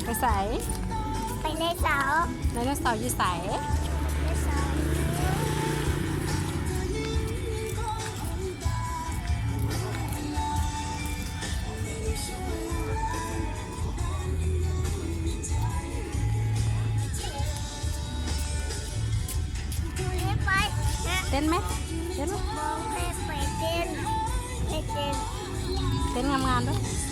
ไปใส่ ไปในเสา ไดโนเสาร์อยู่ใส่ ในเสาไม่ไปนะ เต้นไหมเต้นไหม มองไปเต้นไปเต้น เต้นงามๆด้วย เ